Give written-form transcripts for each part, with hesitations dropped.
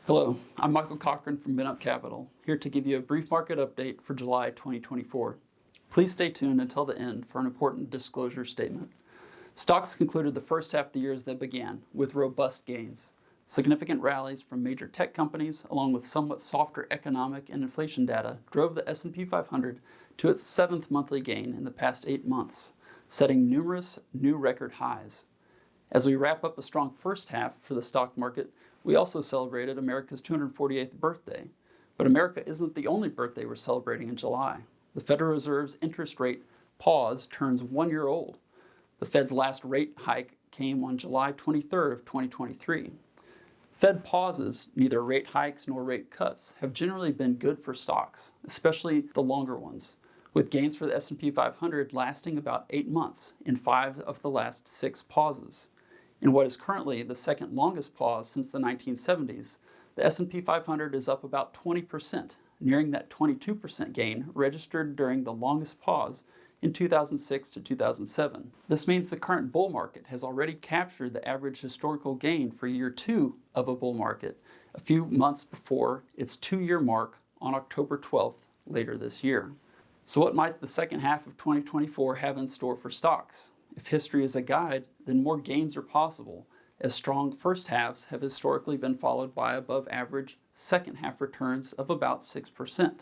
Hello, I'm Michael Cochran from BentOak Capital, here to give you a brief market update for July 2024. Please stay tuned until the end for an important disclosure statement. Stocks concluded the first half of the year as they began, with robust gains. Significant rallies from major tech companies, along with somewhat softer economic and inflation data, drove the S&P 500 to its 7th monthly gain in the past 8 months, setting numerous new record highs. As we wrap up a strong first half for the stock market, we also celebrated America's 248th birthday. But America isn't the only birthday we're celebrating in July. The Federal Reserve's interest rate pause turns 1 year old. The Fed's last rate hike came on July 23rd of 2023. Fed pauses, neither rate hikes nor rate cuts, have generally been good for stocks, especially the longer ones, with gains for the S&P 500 lasting about 8 months in 5 of the last 6 pauses. In what is currently the second longest pause since the 1970s, the S&P 500 is up about 20%, nearing that 22% gain registered during the longest pause in 2006 to 2007. This means the current bull market has already captured the average historical gain for year 2 of a bull market, a few months before its 2-year mark on October 12th later this year. So what might the second half of 2024 have in store for stocks? If history is a guide, then more gains are possible, as strong first halves have historically been followed by above average second half returns of about 6%.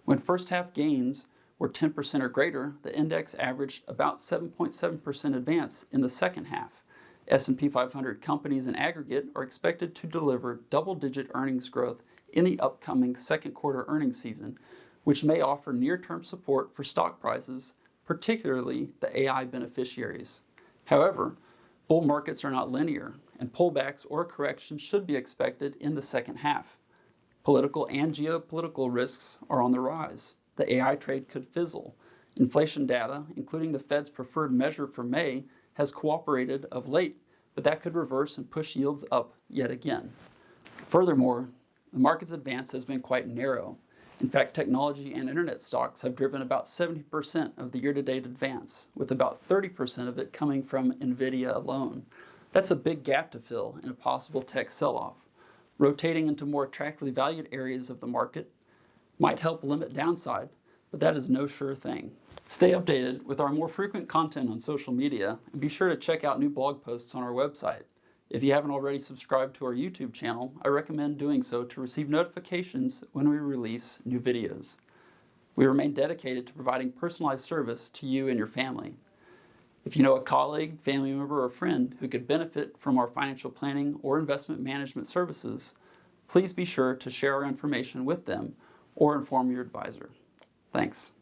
When first half gains were 10% or greater, the index averaged about 7.7% advance in the second half. S&P 500 companies in aggregate are expected to deliver double-digit earnings growth in the upcoming second quarter earnings season, which may offer near-term support for stock prices, particularly the AI beneficiaries. However, bull markets are not linear, and pullbacks or corrections should be expected in the second half. Political and geopolitical risks are on the rise. The AI trade could fizzle. Inflation data, including the Fed's preferred measure for May, has cooperated of late, but that could reverse and push yields up yet again. Furthermore, the market's advance has been quite narrow. In fact, technology and internet stocks have driven about 70% of the year-to-date advance, with about 30% of it coming from NVIDIA alone. That's a big gap to fill in a possible tech sell-off. Rotating into more attractively valued areas of the market might help limit downside, but that is no sure thing. Stay updated with our more frequent content on social media, and be sure to check out new blog posts on our website. If you haven't already subscribed to our YouTube channel, I recommend doing so to receive notifications when we release new videos. We remain dedicated to providing personalized service to you and your family. If you know a colleague, family member, or friend who could benefit from our financial planning or investment management services, please be sure to share our information with them or inform your advisor. Thanks.